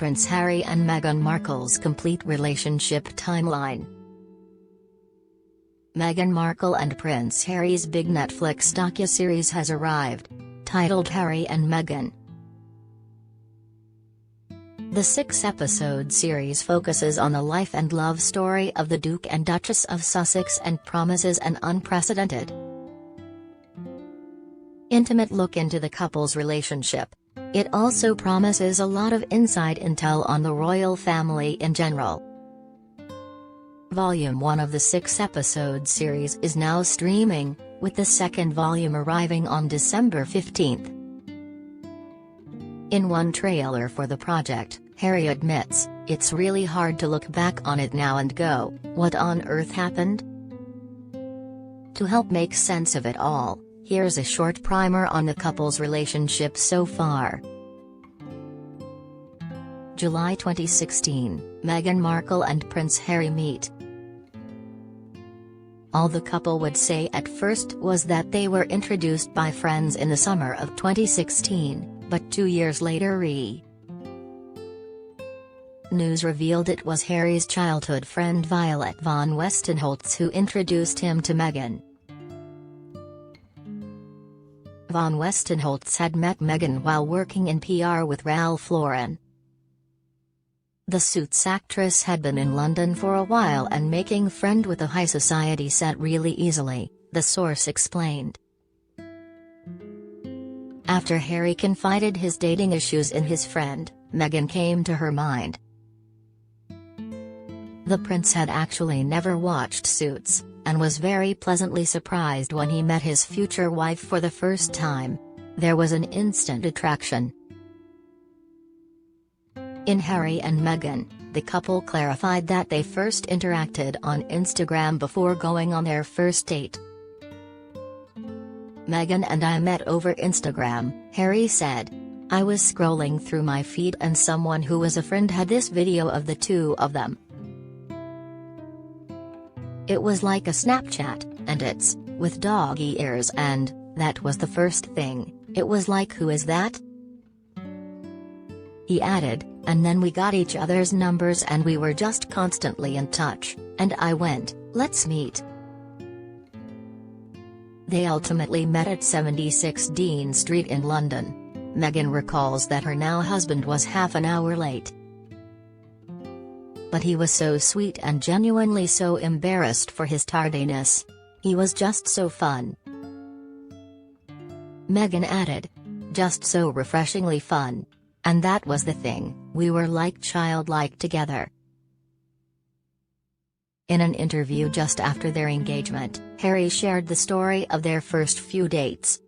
Prince Harry and Meghan Markle's complete relationship timeline. Meghan Markle and Prince Harry's big Netflix docuseries has arrived, titled Harry and Meghan. The 6-episode series focuses on the life and love story of the Duke and Duchess of Sussex and promises an unprecedented, intimate look into the couple's relationship. It also promises a lot of inside intel on the royal family in general. Volume 1 of the 6-episode series is now streaming, with the second volume arriving on December 15. In one trailer for the project, Harry admits, "It's really hard to look back on it now and go, what on earth happened?" To help make sense of it all, here's a short primer on the couple's relationship so far. July 2016, Meghan Markle and Prince Harry meet. All the couple would say at first was that they were introduced by friends in the summer of 2016, but 2 years later news revealed it was Harry's childhood friend Violet von Westenholz who introduced him to Meghan. Von Westenholz had met Meghan while working in PR with Ralph Lauren. The Suits actress had been in London for a while and making friend with the high society set really easily, the source explained. After Harry confided his dating issues in his friend, Meghan came to her mind. The prince had actually never watched Suits, and was very pleasantly surprised when he met his future wife for the first time. There was an instant attraction. In Harry and Meghan, the couple clarified that they first interacted on Instagram before going on their first date. "Meghan and I met over Instagram," Harry said. "I was scrolling through my feed and someone who was a friend had this video of the two of them. It was like a Snapchat, and it's, with doggy ears and, that was the first thing, it was like who is that?" He added, "And then we got each other's numbers and we were just constantly in touch, and I went, let's meet." They ultimately met at 76 Dean Street in London. Meghan recalls that her now husband was half an hour late. "But he was so sweet and genuinely so embarrassed for his tardiness. He was just so fun." Meghan added, "Just so refreshingly fun. And that was the thing, we were like childlike together." In an interview just after their engagement, Harry shared the story of their first few dates.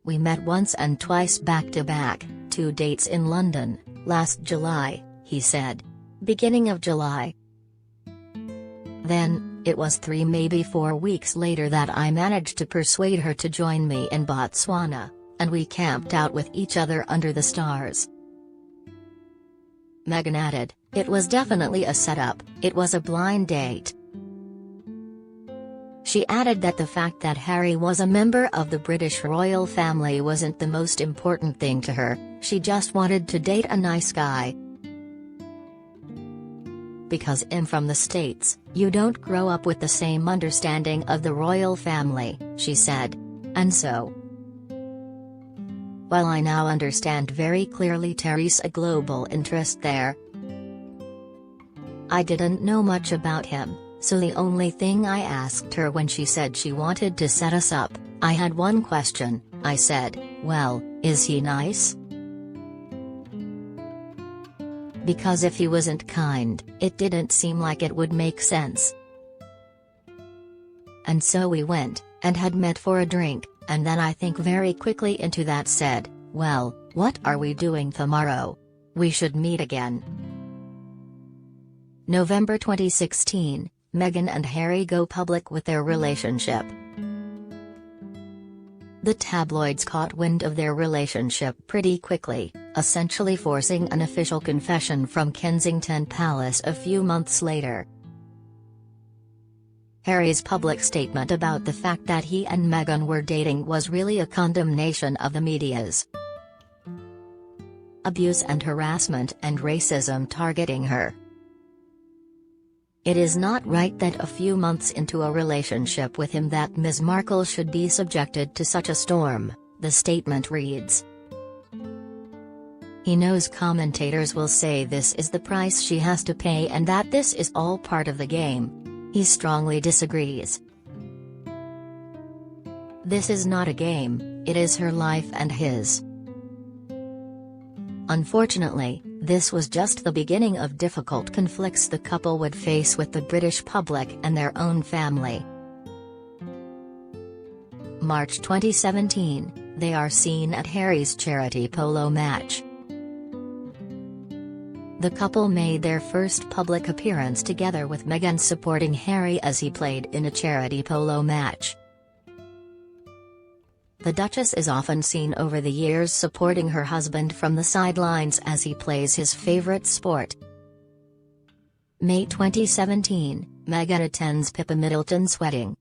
"We met once and twice back-to-back, 2 dates in London, last July," he said. "Beginning of July. Then, it was 3 maybe 4 weeks later that I managed to persuade her to join me in Botswana, and we camped out with each other under the stars." Meghan added, "It was definitely a setup, it was a blind date." She added that the fact that Harry was a member of the British royal family wasn't the most important thing to her, she just wanted to date a nice guy. "Because I'm from the States, you don't grow up with the same understanding of the royal family," she said. "And so, while I now understand very clearly Terry's a global interest there, I didn't know much about him, so the only thing I asked her when she said she wanted to set us up, I had one question, I said, well, is he nice? Because if he wasn't kind, it didn't seem like it would make sense. And so we went, and had met for a drink, and then I think very quickly into that said, well, what are we doing tomorrow? We should meet again." November 2016, Meghan and Harry go public with their relationship. The tabloids caught wind of their relationship pretty quickly, essentially forcing an official confession from Kensington Palace a few months later. Harry's public statement about the fact that he and Meghan were dating was really a condemnation of the media's abuse and harassment and racism targeting her. It is not right that a few months into a relationship with him that Ms. Markle should be subjected to such a storm, the statement reads. He knows commentators will say this is the price she has to pay and that this is all part of the game. He strongly disagrees. This is not a game, it is her life and his. Unfortunately, this was just the beginning of difficult conflicts the couple would face with the British public and their own family. March 2017, they are seen at Harry's charity polo match. The couple made their first public appearance together with Meghan supporting Harry as he played in a charity polo match. The Duchess is often seen over the years supporting her husband from the sidelines as he plays his favorite sport. May 2017, Meghan attends Pippa Middleton's wedding.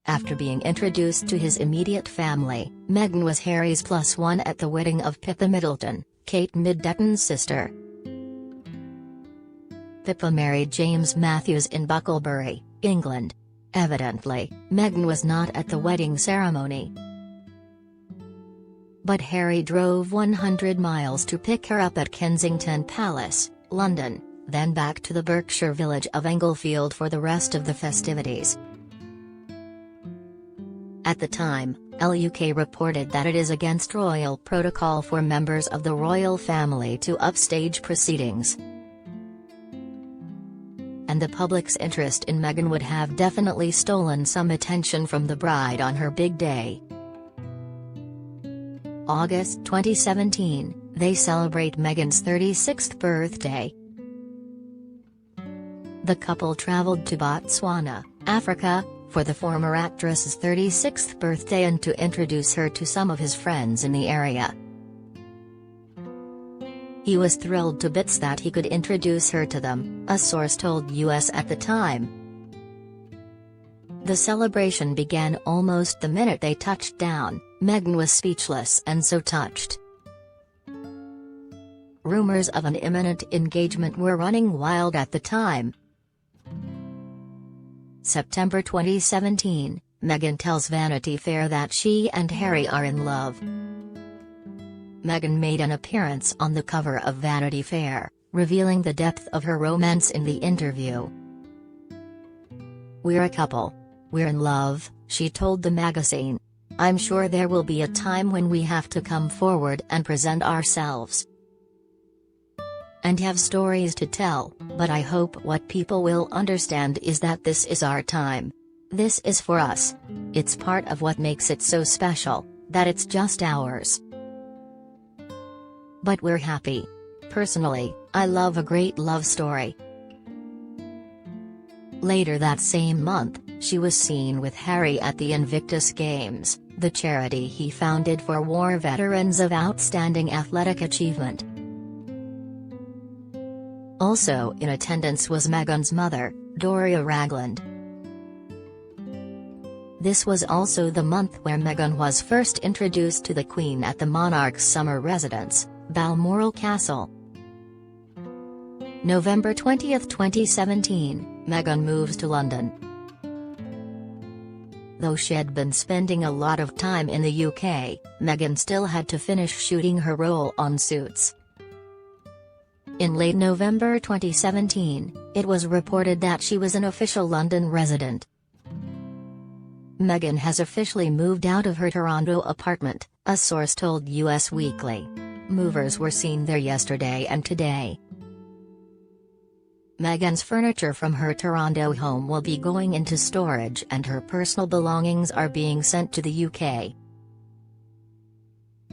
After being introduced to his immediate family, Meghan was Harry's +1 at the wedding of Pippa Middleton, Kate Middleton's sister. Pippa married James Matthews in Bucklebury, England. Evidently, Meghan was not at the wedding ceremony. But Harry drove 100 miles to pick her up at Kensington Palace, London, then back to the Berkshire village of Englefield for the rest of the festivities. At the time, LUK reported that it is against royal protocol for members of the royal family to upstage proceedings. And the public's interest in Meghan would have definitely stolen some attention from the bride on her big day. August 2017, they celebrate Meghan's 36th birthday. The couple traveled to Botswana, Africa, for the former actress's 36th birthday and to introduce her to some of his friends in the area. He was thrilled to bits that he could introduce her to them, a source told US at the time. The celebration began almost the minute they touched down. Meghan was speechless and so touched. Rumors of an imminent engagement were running wild at the time. September 2017, Meghan tells Vanity Fair that she and Harry are in love. Meghan made an appearance on the cover of Vanity Fair, revealing the depth of her romance in the interview. "We're a couple. We're in love," she told the magazine. "I'm sure there will be a time when we have to come forward and present ourselves and have stories to tell, but I hope what people will understand is that this is our time. This is for us. It's part of what makes it so special, that it's just ours. But we're happy. Personally, I love a great love story." Later that same month, she was seen with Harry at the Invictus Games, the charity he founded for war veterans of outstanding athletic achievement. Also in attendance was Meghan's mother, Doria Ragland. This was also the month where Meghan was first introduced to the Queen at the monarch's summer residence, Balmoral Castle. November 20, 2017, Meghan moves to London. Though she had been spending a lot of time in the UK, Meghan still had to finish shooting her role on Suits. In late November 2017, it was reported that she was an official London resident. Meghan has officially moved out of her Toronto apartment, a source told US Weekly. Movers were seen there yesterday and today. Meghan's furniture from her Toronto home will be going into storage and her personal belongings are being sent to the UK.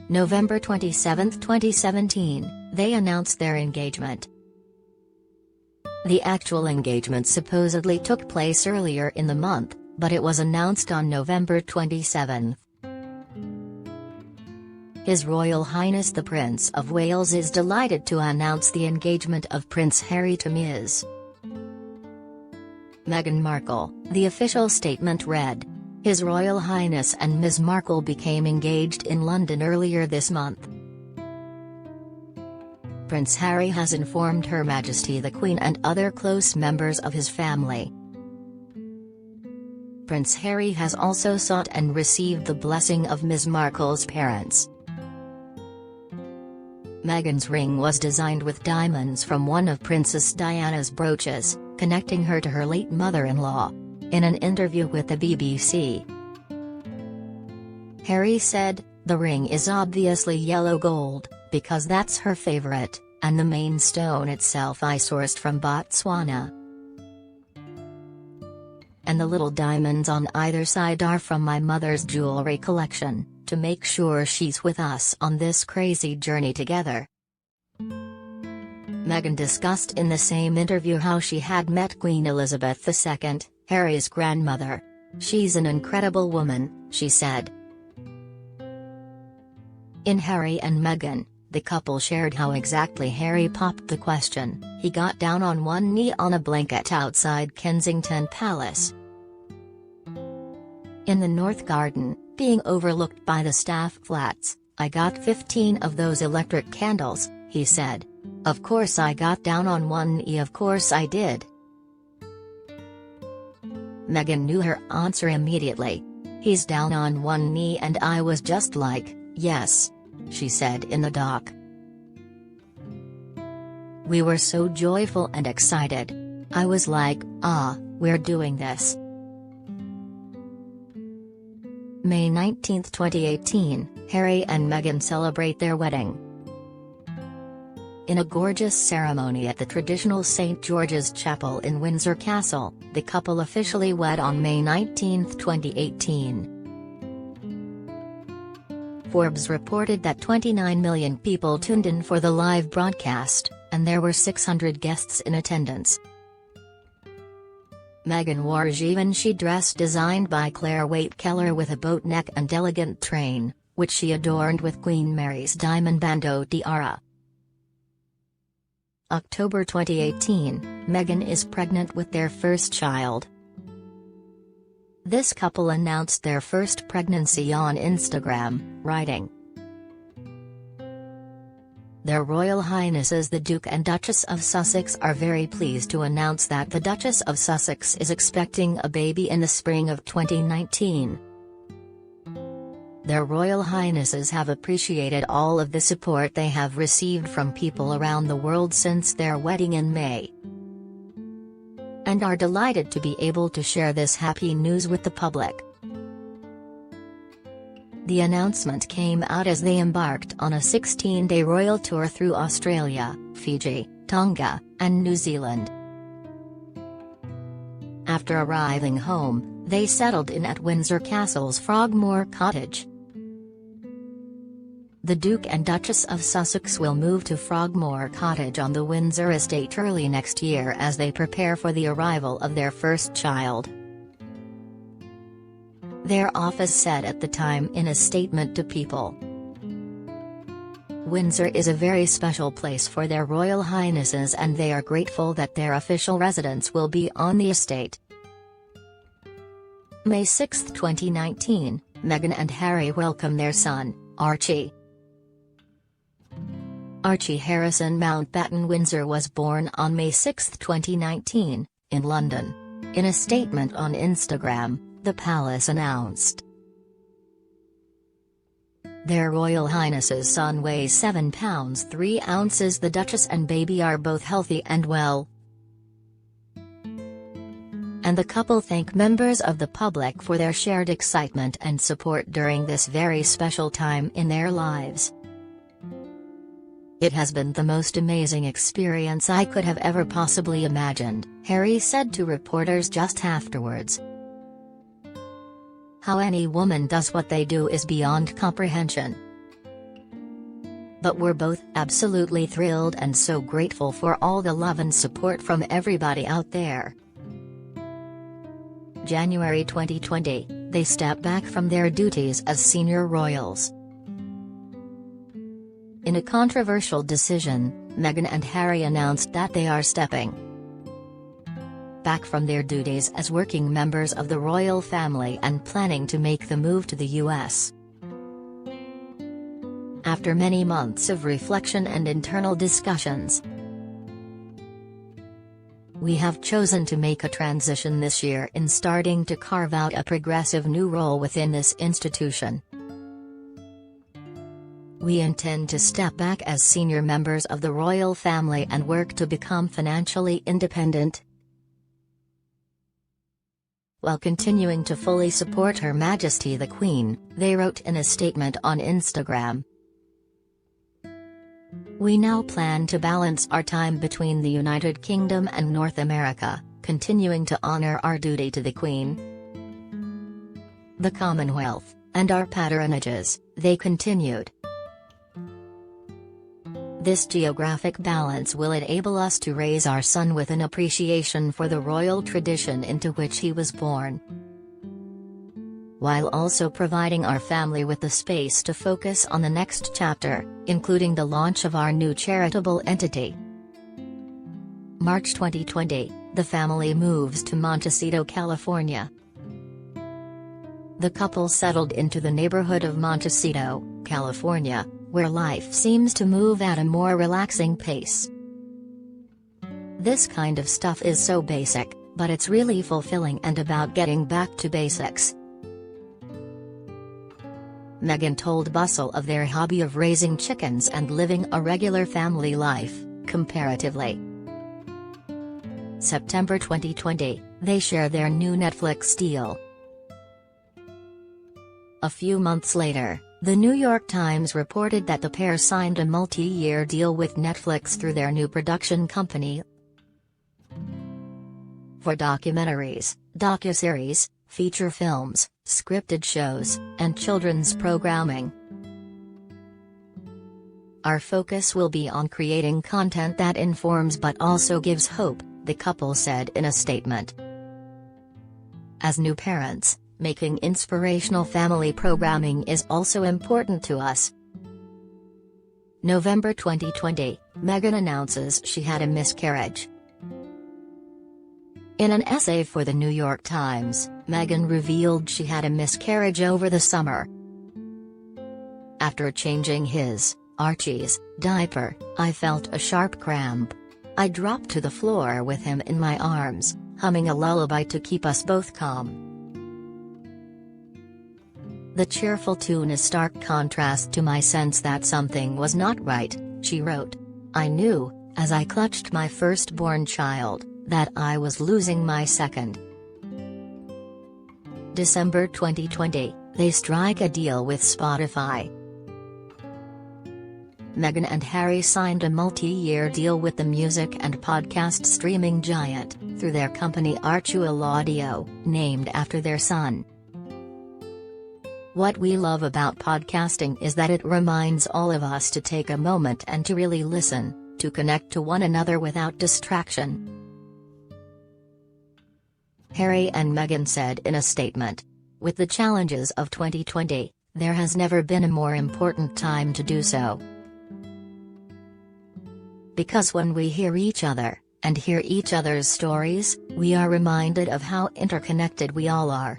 November 27, 2017, they announced their engagement. The actual engagement supposedly took place earlier in the month, but it was announced on November 27. His Royal Highness the Prince of Wales is delighted to announce the engagement of Prince Harry to Ms. Meghan Markle. The official statement read, "His Royal Highness and Ms. Markle became engaged in London earlier this month. Prince Harry has informed Her Majesty the Queen and other close members of his family. Prince Harry has also sought and received the blessing of Ms. Markle's parents. Meghan's ring was designed with diamonds from one of Princess Diana's brooches, connecting her to her late mother-in-law. In an interview with the BBC, Harry said, "The ring is obviously yellow gold, because that's her favorite, and the main stone itself I sourced from Botswana. And the little diamonds on either side are from my mother's jewelry collection, to make sure she's with us on this crazy journey together." Meghan discussed in the same interview how she had met Queen Elizabeth II, Harry's grandmother. "She's an incredible woman," she said. In Harry and Meghan, the couple shared how exactly Harry popped the question. He got down on one knee on a blanket outside Kensington Palace. In the North Garden, being overlooked by the staff flats, "I got 15 of those electric candles," he said. "Of course I got down on one knee, of course I did." Meghan knew her answer immediately. "He's down on one knee and I was just like, yes," she said in the doc. "We were so joyful and excited. I was like, we're doing this." May 19, 2018, Harry and Meghan celebrate their wedding. In a gorgeous ceremony at the traditional St. George's Chapel in Windsor Castle, the couple officially wed on May 19, 2018. Forbes reported that 29 million people tuned in for the live broadcast, and there were 600 guests in attendance. Meghan wore a Givenchy dress designed by Claire Waite-Keller with a boat neck and elegant train, which she adorned with Queen Mary's diamond bandeau tiara. October 2018, Meghan is pregnant with their first child. This couple announced their first pregnancy on Instagram, writing, "Their Royal Highnesses the Duke and Duchess of Sussex are very pleased to announce that the Duchess of Sussex is expecting a baby in the spring of 2019. Their Royal Highnesses have appreciated all of the support they have received from people around the world since their wedding in May, and are delighted to be able to share this happy news with the public." The announcement came out as they embarked on a 16-day royal tour through Australia, Fiji, Tonga, and New Zealand. After arriving home, they settled in at Windsor Castle's Frogmore Cottage. The Duke and Duchess of Sussex will move to Frogmore Cottage on the Windsor estate early next year as they prepare for the arrival of their first child. Their office said at the time in a statement to People, "Windsor is a very special place for their Royal Highnesses and they are grateful that their official residence will be on the estate." May 6, 2019, Meghan and Harry welcome their son, Archie. Archie Harrison Mountbatten Windsor was born on May 6, 2019, in London. In a statement on Instagram, the palace announced, "Their Royal Highnesses' son weighs 7 pounds 3 ounces. The Duchess and baby are both healthy and well." And the couple thank members of the public for their shared excitement and support during this very special time in their lives. "It has been the most amazing experience I could have ever possibly imagined," Harry said to reporters just afterwards. "How any woman does what they do is beyond comprehension. But we're both absolutely thrilled and so grateful for all the love and support from everybody out there." January 2020, they step back from their duties as senior royals. In a controversial decision, Meghan and Harry announced that they are stepping back from their duties as working members of the royal family and planning to make the move to the US. after many months of reflection and internal discussions. We have chosen to make a transition this year in starting to carve out a progressive new role within this institution. We intend to step back as senior members of the royal family and work to become financially independent, while continuing to fully support Her Majesty the Queen, they wrote in a statement on Instagram. We now plan to balance our time between the United Kingdom and North America, continuing to honor our duty to the Queen, the Commonwealth, and our patronages, they continued. This geographic balance will enable us to raise our son with an appreciation for the royal tradition into which he was born, while also providing our family with the space to focus on the next chapter, including the launch of our new charitable entity. March 2020, the family moves to Montecito, California. The couple settled into the neighborhood of Montecito, California, where life seems to move at a more relaxing pace. This kind of stuff is so basic, but it's really fulfilling and about getting back to basics. Meghan told Bustle of their hobby of raising chickens and living a regular family life, comparatively. September 2020, they share their new Netflix deal. A few months later, The New York Times reported that the pair signed a multi-year deal with Netflix through their new production company for documentaries, docuseries, feature films, scripted shows, and children's programming. Our focus will be on creating content that informs but also gives hope, the couple said in a statement. As new parents, making inspirational family programming is also important to us. November 2020, Meghan announces she had a miscarriage. In an essay for The New York Times, Meghan revealed she had a miscarriage over the summer. After changing his, Archie's, diaper, I felt a sharp cramp. I dropped to the floor with him in my arms, humming a lullaby to keep us both calm. The cheerful tune is stark contrast to my sense that something was not right, she wrote. I knew, as I clutched my firstborn child, that I was losing my second. December 2020, they strike a deal with Spotify. Meghan and Harry signed a multi-year deal with the music and podcast streaming giant, through their company Archuel Audio, named after their son. What we love about podcasting is that it reminds all of us to take a moment and to really listen, to connect to one another without distraction. Harry and Meghan said in a statement. With the challenges of 2020, there has never been a more important time to do so. Because when we hear each other, and hear each other's stories, we are reminded of how interconnected we all are.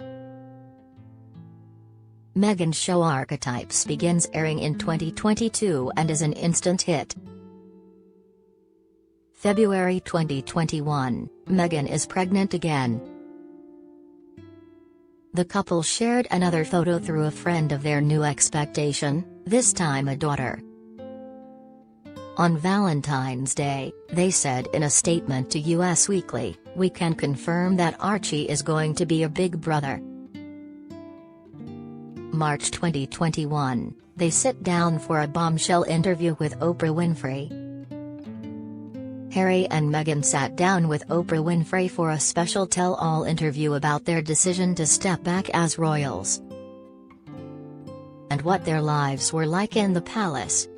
Meghan's show Archetypes begins airing in 2022 and is an instant hit. February 2021, Meghan is pregnant again. The couple shared another photo through a friend of their new expectation, this time a daughter. On Valentine's Day, they said in a statement to US Weekly, "We can confirm that Archie is going to be a big brother." March 2021, they sit down for a bombshell interview with Oprah Winfrey. Harry and Meghan sat down with Oprah Winfrey for a special tell-all interview about their decision to step back as royals and what their lives were like in the palace.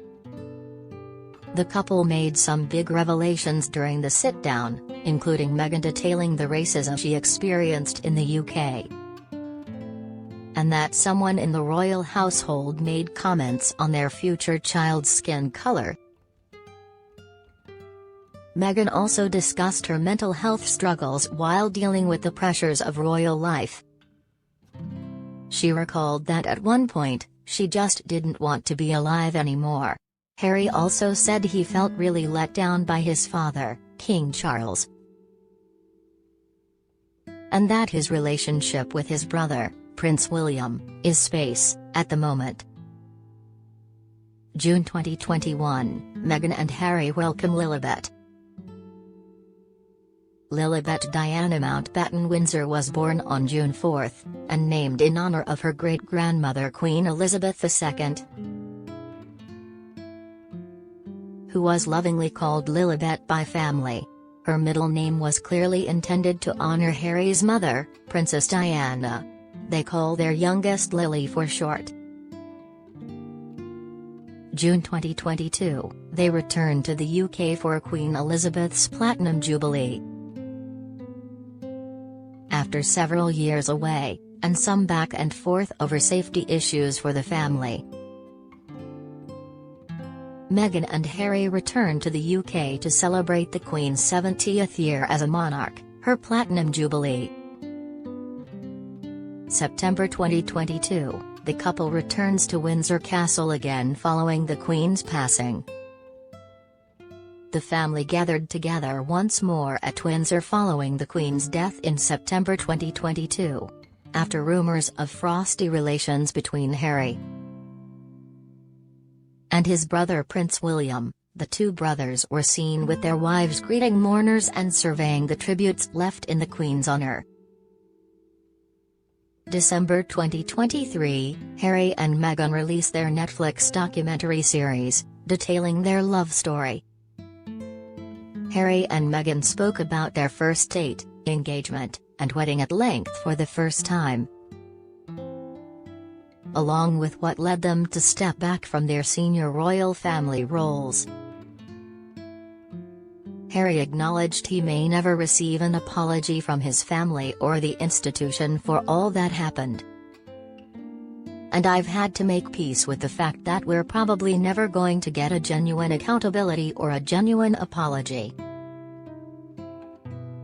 The couple made some big revelations during the sit-down, including Meghan detailing the racism she experienced in the UK, and that someone in the royal household made comments on their future child's skin color. Meghan also discussed her mental health struggles while dealing with the pressures of royal life. She recalled that at one point, she just didn't want to be alive anymore. Harry also said he felt really let down by his father, King Charles, and that his relationship with his brother, Prince William, is space at the moment. June 2021, Meghan and Harry welcome Lilibet. Lilibet Diana Mountbatten Windsor was born on June 4, and named in honor of her great-grandmother Queen Elizabeth II, who was lovingly called Lilibet by family. Her middle name was clearly intended to honor Harry's mother, Princess Diana. They call their youngest Lily for short. June 2022, they returned to the UK for Queen Elizabeth's Platinum Jubilee. After several years away, and some back and forth over safety issues for the family, Meghan and Harry returned to the UK to celebrate the Queen's 70th year as a monarch, her Platinum Jubilee. September 2022, the couple returns to Windsor Castle again following the Queen's passing. The family gathered together once more at Windsor following the Queen's death in September 2022, after rumours of frosty relations between Harry and his brother Prince William. The two brothers were seen with their wives greeting mourners and surveying the tributes left in the Queen's honour. December 2023, Harry and Meghan released their Netflix documentary series, detailing their love story. Harry and Meghan spoke about their first date, engagement, and wedding at length for the first time, along with what led them to step back from their senior royal family roles. Harry acknowledged he may never receive an apology from his family or the institution for all that happened. "And I've had to make peace with the fact that we're probably never going to get a genuine accountability or a genuine apology.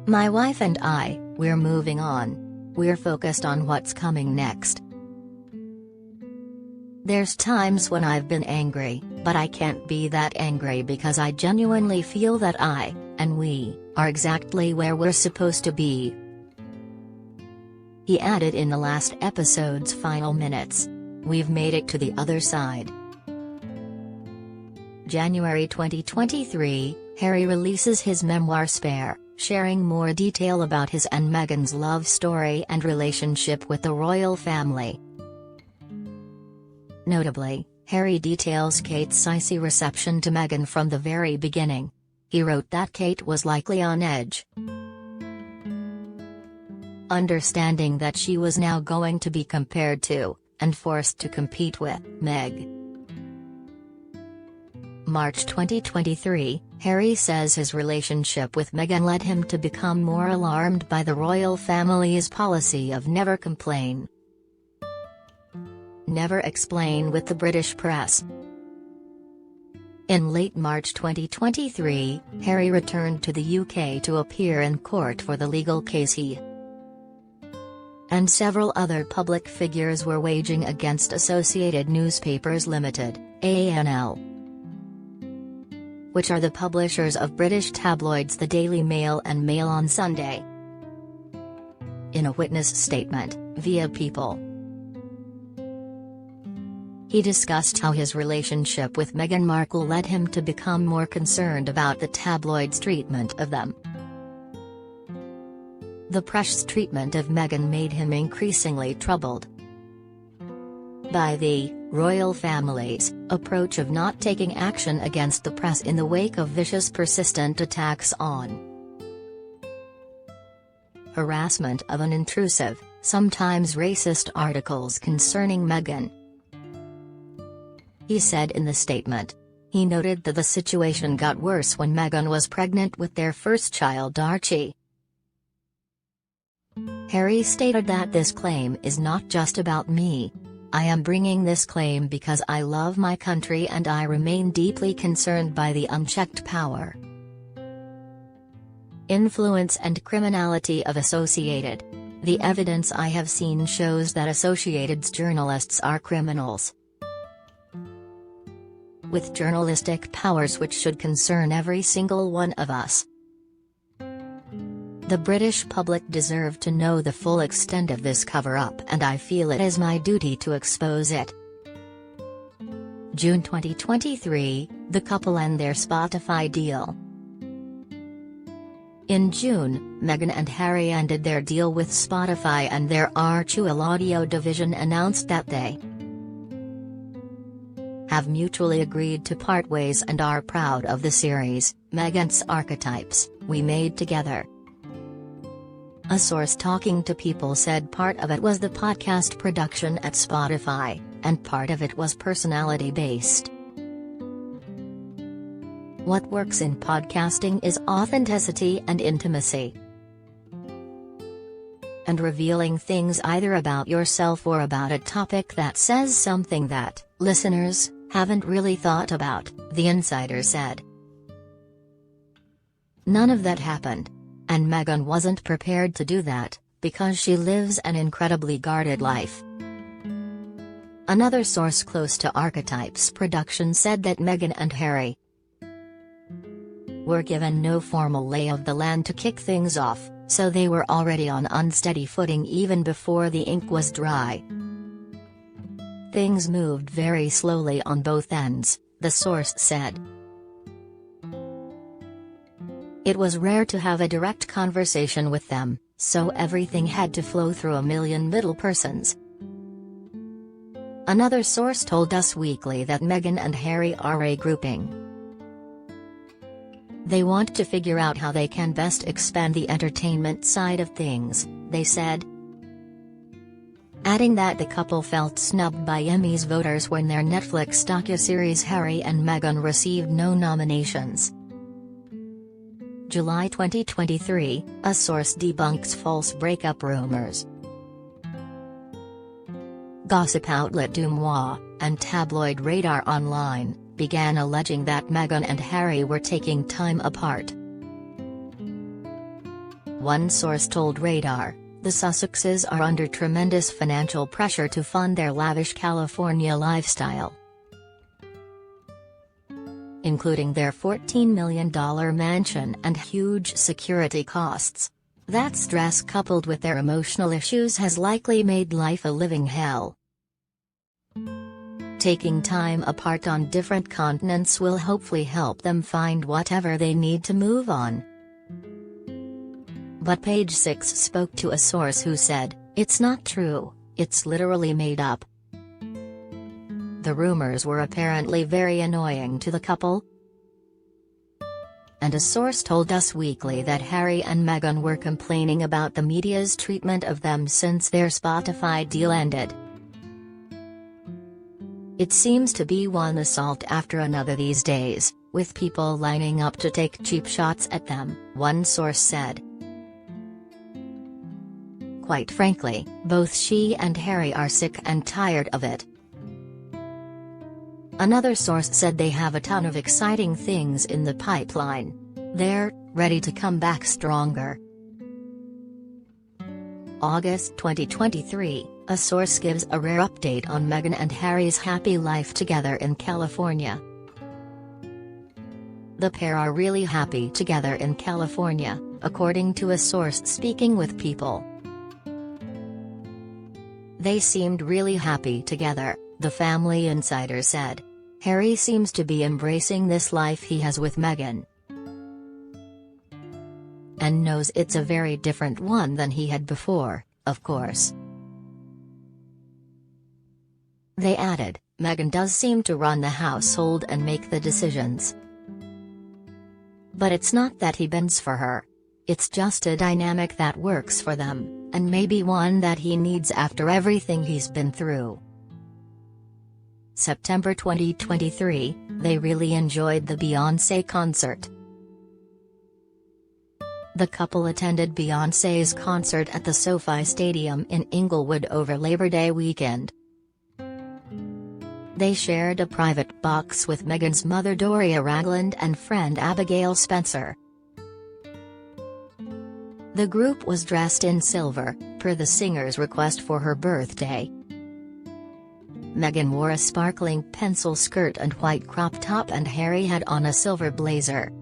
My wife and I, we're moving on. We're focused on what's coming next. There's times when I've been angry, but I can't be that angry because I genuinely feel that I, and we, are exactly where we're supposed to be." He added in the last episode's final minutes, "We've made it to the other side." January 2023, Harry releases his memoir Spare, sharing more detail about his and Meghan's love story and relationship with the royal family. Notably, Harry details Kate's icy reception to Meghan from the very beginning. He wrote that Kate was likely on edge, understanding that she was now going to be compared to, and forced to compete with, Meg. March 2023, Harry says his relationship with Meghan led him to become more alarmed by the royal family's policy of never complain, never explain with the British press. In late March 2023, Harry returned to the UK to appear in court for the legal case he and several other public figures were waging against Associated Newspapers Limited, ANL, which are the publishers of British tabloids The Daily Mail and Mail on Sunday. In a witness statement, via People, he discussed how his relationship with Meghan Markle led him to become more concerned about the tabloids' treatment of them. The press's treatment of Meghan made him increasingly troubled by the royal family's approach of not taking action against the press in the wake of vicious persistent attacks on harassment of an intrusive, sometimes racist articles concerning Meghan. He said in the statement. He noted that the situation got worse when Meghan was pregnant with their first child Archie. Harry stated that this claim is not just about me. I am bringing this claim because I love my country and I remain deeply concerned by the unchecked power, influence and criminality of Associated. The evidence I have seen shows that Associated's journalists are criminals. with journalistic powers which should concern every single one of us. The British public deserve to know the full extent of this cover-up, and I feel it is my duty to expose it. June 2023, the couple end their Spotify deal. In June, Meghan and Harry ended their deal with Spotify, and their RTL audio division announced that they have mutually agreed to part ways and are proud of the series, Meghan's Archetypes, we made together. A source talking to People said part of it was the podcast production at Spotify, and part of it was personality-based. What works in podcasting is authenticity and intimacy. And revealing things either about yourself or about a topic that says something that listeners haven't really thought about, the insider said. None of that happened. And Meghan wasn't prepared to do that, because she lives an incredibly guarded life. Another source close to Archetypes production said that Meghan and Harry were given no formal lay of the land to kick things off, so they were already on unsteady footing even before the ink was dry. Things moved very slowly on both ends, the source said. It was rare to have a direct conversation with them, so everything had to flow through a million middle persons. Another source told Us Weekly that Meghan and Harry are regrouping. They want to figure out how they can best expand the entertainment side of things, they said. Adding that the couple felt snubbed by Emmys voters when their Netflix docuseries Harry and Meghan received no nominations. July 2023, a source debunks false breakup rumors. Gossip outlet Dumois, and tabloid Radar Online, began alleging that Meghan and Harry were taking time apart. One source told Radar, the Sussexes are under tremendous financial pressure to fund their lavish California lifestyle, including their $14 million mansion and huge security costs. That stress coupled with their emotional issues has likely made life a living hell. Taking time apart on different continents will hopefully help them find whatever they need to move on. But Page 6 spoke to a source who said, "It's not true, it's literally made up." The rumors were apparently very annoying to the couple. And a source told Us Weekly that Harry and Meghan were complaining about the media's treatment of them since their Spotify deal ended. It seems to be one assault after another these days, with people lining up to take cheap shots at them, one source said. Quite frankly, both she and Harry are sick and tired of it. Another source said they have a ton of exciting things in the pipeline. They're ready to come back stronger. August 2023, a source gives a rare update on Meghan and Harry's happy life together in California. The pair are really happy together in California, according to a source speaking with People. They seemed really happy together, the family insider said. Harry seems to be embracing this life he has with Meghan, and knows it's a very different one than he had before, of course. They added, Meghan does seem to run the household and make the decisions. But it's not that he bends for her. It's just a dynamic that works for them, and maybe one that he needs after everything he's been through. September 2023, they really enjoyed the Beyoncé concert. The couple attended Beyoncé's concert at the SoFi Stadium in Inglewood over Labor Day weekend. They shared a private box with Meghan's mother Doria Ragland and friend Abigail Spencer. The group was dressed in silver, per the singer's request for her birthday. Meghan wore a sparkling pencil skirt and white crop top, and Harry had on a silver blazer.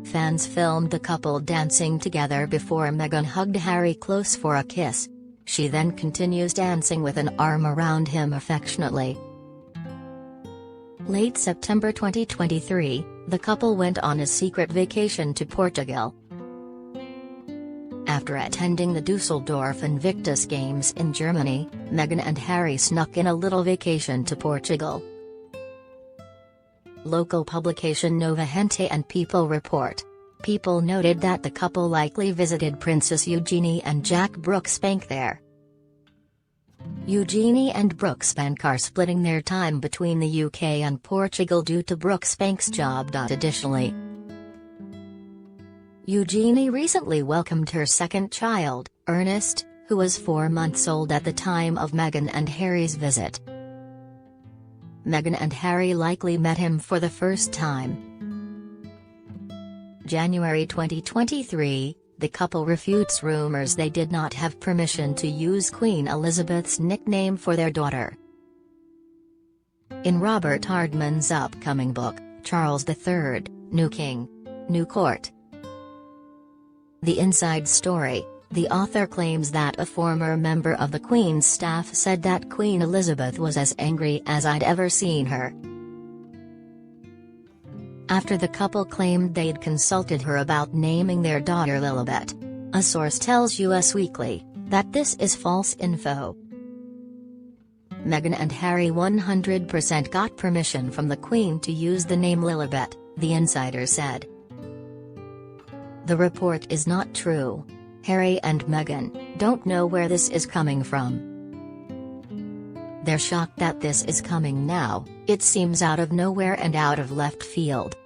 Fans filmed the couple dancing together before Meghan hugged Harry close for a kiss. She then continues dancing with an arm around him affectionately. Late September 2023, the couple went on a secret vacation to Portugal. After attending the Dusseldorf Invictus Games in Germany, Meghan and Harry snuck in a little vacation to Portugal. Local publication Nova Gente and People report. People noted that the couple likely visited Princess Eugenie and Jack Brooksbank there. Eugenie and Brooksbank are splitting their time between the UK and Portugal due to Brooksbank's job. Additionally, Eugenie recently welcomed her second child, Ernest, who was 4 months old at the time of Meghan and Harry's visit. Meghan and Harry likely met him for the first time. January 2023, the couple refutes rumors they did not have permission to use Queen Elizabeth's nickname for their daughter. In Robert Hardman's upcoming book, Charles III, New King, New Court. The Inside Story, the author claims that a former member of the Queen's staff said that Queen Elizabeth was as angry as I'd ever seen her. After the couple claimed they'd consulted her about naming their daughter Lilibet. A source tells Us Weekly that this is false info. Meghan and Harry 100% got permission from the Queen to use the name Lilibet, the insider said. The report is not true. Harry and Meghan don't know where this is coming from. They're shocked that this is coming now. It seems out of nowhere and out of left field.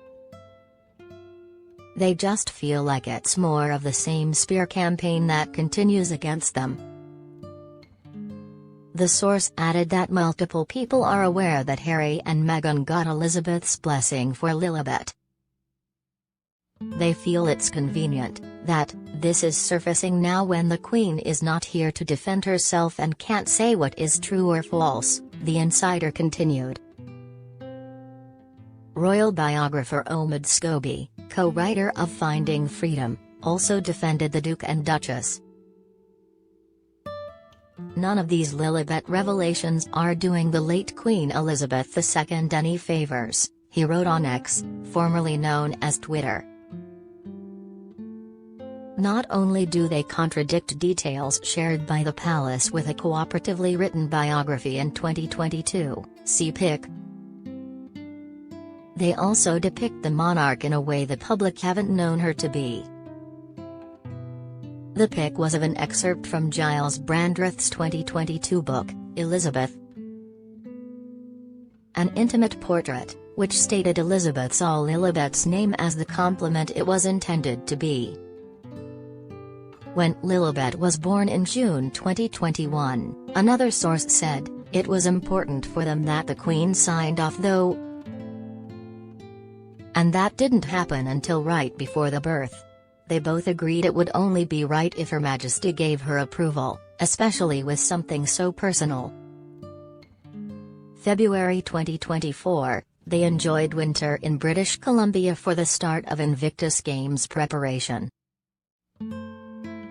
They just feel like it's more of the same smear campaign that continues against them. The source added that multiple people are aware that Harry and Meghan got Elizabeth's blessing for Lilibet. They feel it's convenient that this is surfacing now when the Queen is not here to defend herself and can't say what is true or false, the insider continued. Royal biographer Omid Scobie, co-writer of Finding Freedom, also defended the Duke and Duchess. None of these Lilibet revelations are doing the late Queen Elizabeth II any favors, he wrote on X, formerly known as Twitter. Not only do they contradict details shared by the palace with a cooperatively written biography in 2022, see Pic, they also depict the monarch in a way the public haven't known her to be. The pic was of an excerpt from Giles Brandreth's 2022 book, Elizabeth. An intimate portrait, which stated Elizabeth saw Lilibet's name as the compliment it was intended to be. When Lilibet was born in June 2021, another source said, it was important for them that the Queen signed off though. And that didn't happen until right before the birth. They both agreed it would only be right if Her Majesty gave her approval, especially with something so personal. February 2024, they enjoyed winter in British Columbia for the start of Invictus Games preparation.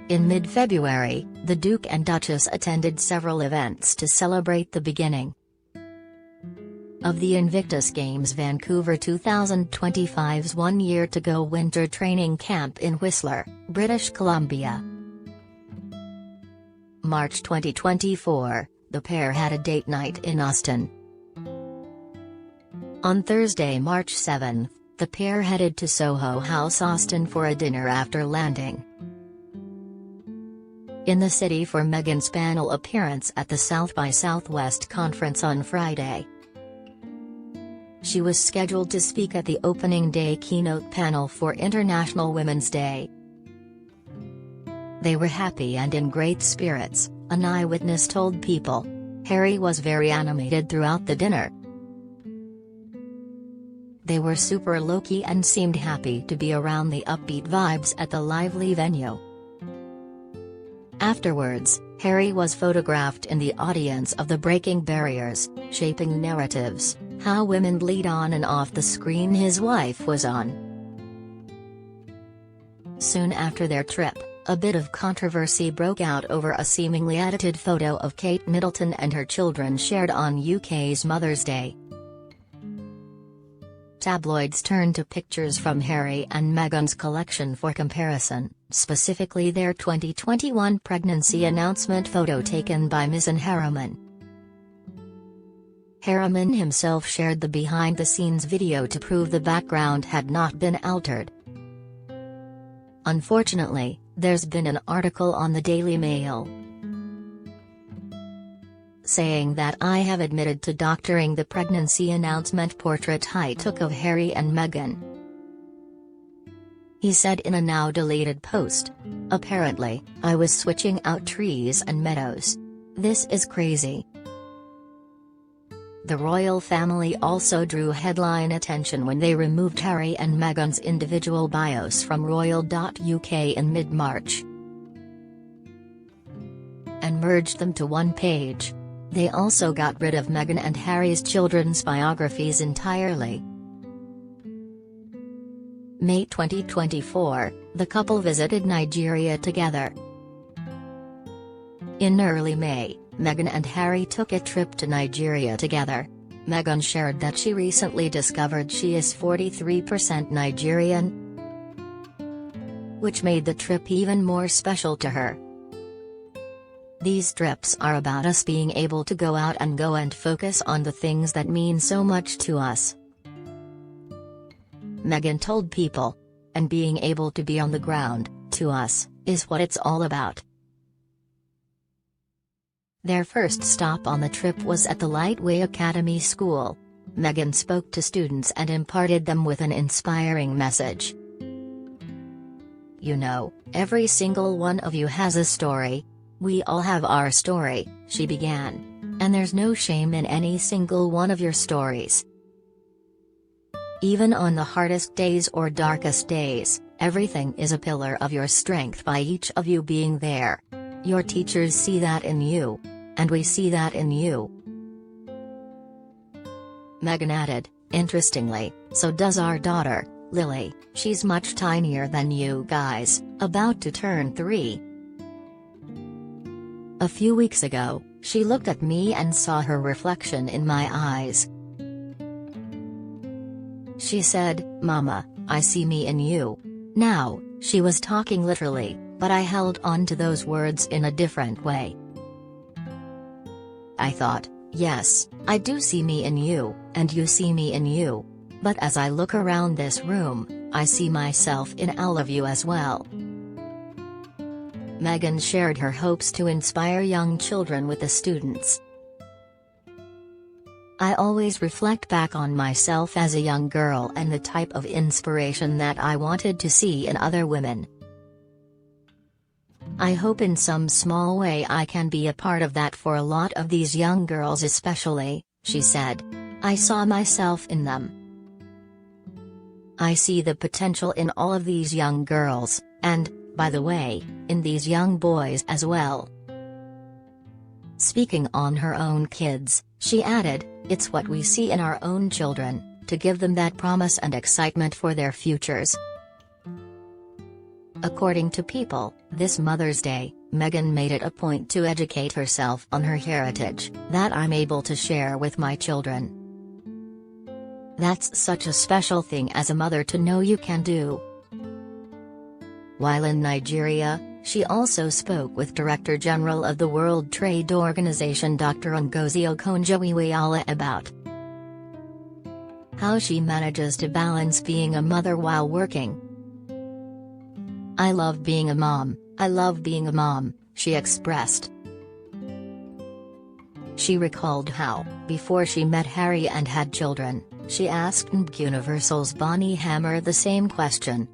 In mid-February, the Duke and Duchess attended several events to celebrate the beginning of the Invictus Games. Vancouver 2025's one-year-to-go winter training camp in Whistler, British Columbia. March 2024, the pair had a date night in Austin. On Thursday, March 7, the pair headed to Soho House, Austin for a dinner after landing in the city for Meghan's panel appearance at the South by Southwest conference on Friday. She was scheduled to speak at the opening day keynote panel for International Women's Day. They were happy and in great spirits, an eyewitness told People. Harry was very animated throughout the dinner. They were super low-key and seemed happy to be around the upbeat vibes at the lively venue. Afterwards, Harry was photographed in the audience of the Breaking Barriers, Shaping Narratives: How Women Lead on and Off the Screen his wife was on. Soon after their trip, a bit of controversy broke out over a seemingly edited photo of Kate Middleton and her children shared on UK's Mother's Day. Tabloids turned to pictures from Harry and Meghan's collection for comparison, specifically their 2021 pregnancy announcement photo taken by Ms. Harriman. Harriman himself shared the behind-the-scenes video to prove the background had not been altered. Unfortunately, there's been an article on the Daily Mail saying that I have admitted to doctoring the pregnancy announcement portrait I took of Harry and Meghan. He said in a now-deleted post. Apparently, I was switching out trees and meadows. This is crazy. The royal family also drew headline attention when they removed Harry and Meghan's individual bios from royal.uk in mid-March and merged them to one page. They also got rid of Meghan and Harry's children's biographies entirely. May 2024, the couple visited Nigeria together. In early May, Meghan and Harry took a trip to Nigeria together. Meghan shared that she recently discovered she is 43% Nigerian, which made the trip even more special to her. These trips are about us being able to go out and focus on the things that mean so much to us, Meghan told People. And being able to be on the ground, to us, is what it's all about. Their first stop on the trip was at the Lightway Academy School. Meghan spoke to students and imparted them with an inspiring message. You know, every single one of you has a story. We all have our story, she began. And there's no shame in any single one of your stories. Even on the hardest days or darkest days, everything is a pillar of your strength by each of you being there. Your teachers see that in you. And we see that in you. Meghan added, interestingly, so does our daughter, Lily. She's much tinier than you guys, about to turn 3. A few weeks ago, she looked at me and saw her reflection in my eyes. She said, Mama, I see me in you. Now, she was talking literally, but I held on to those words in a different way. I thought, yes, I do see me in you, and you see me in you. But as I look around this room, I see myself in all of you as well. Meghan shared her hopes to inspire young children with the students. I always reflect back on myself as a young girl and the type of inspiration that I wanted to see in other women. I hope in some small way I can be a part of that for a lot of these young girls especially, she said. I saw myself in them. I see the potential in all of these young girls, and, by the way, in these young boys as well. Speaking on her own kids, she added, it's what we see in our own children, to give them that promise and excitement for their futures. According to People, this Mother's Day, Meghan made it a point to educate herself on her heritage, that I'm able to share with my children. That's such a special thing as a mother to know you can do. While in Nigeria, she also spoke with Director General of the World Trade Organization Dr. Ngozi Okonjo-Iweala about how she manages to balance being a mother while working. I love being a mom, she expressed. She recalled how, before she met Harry and had children, she asked Universal's Bonnie Hammer the same question.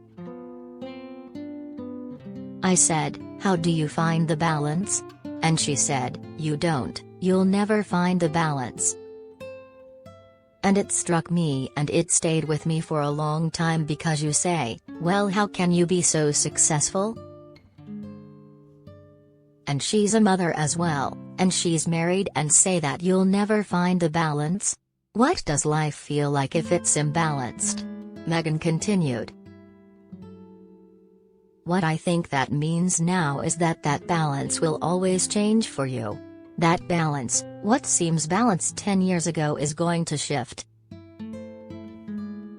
I said, how do you find the balance? And she said, you don't, you'll never find the balance. And it struck me and it stayed with me for a long time because you say, well, how can you be so successful? And she's a mother as well, and she's married, and say that you'll never find the balance? What does life feel like if it's imbalanced? Meghan continued. What I think that means now is that balance will always change for you. That balance, what seems balanced 10 years ago, is going to shift.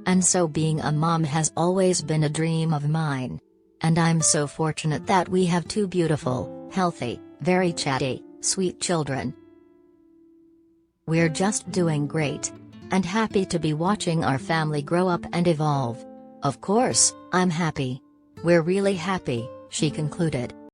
And so being a mom has always been a dream of mine. And I'm so fortunate that we have two beautiful, healthy, very chatty, sweet children. We're just doing great. And happy to be watching our family grow up and evolve. Of course, I'm happy. We're really happy, she concluded.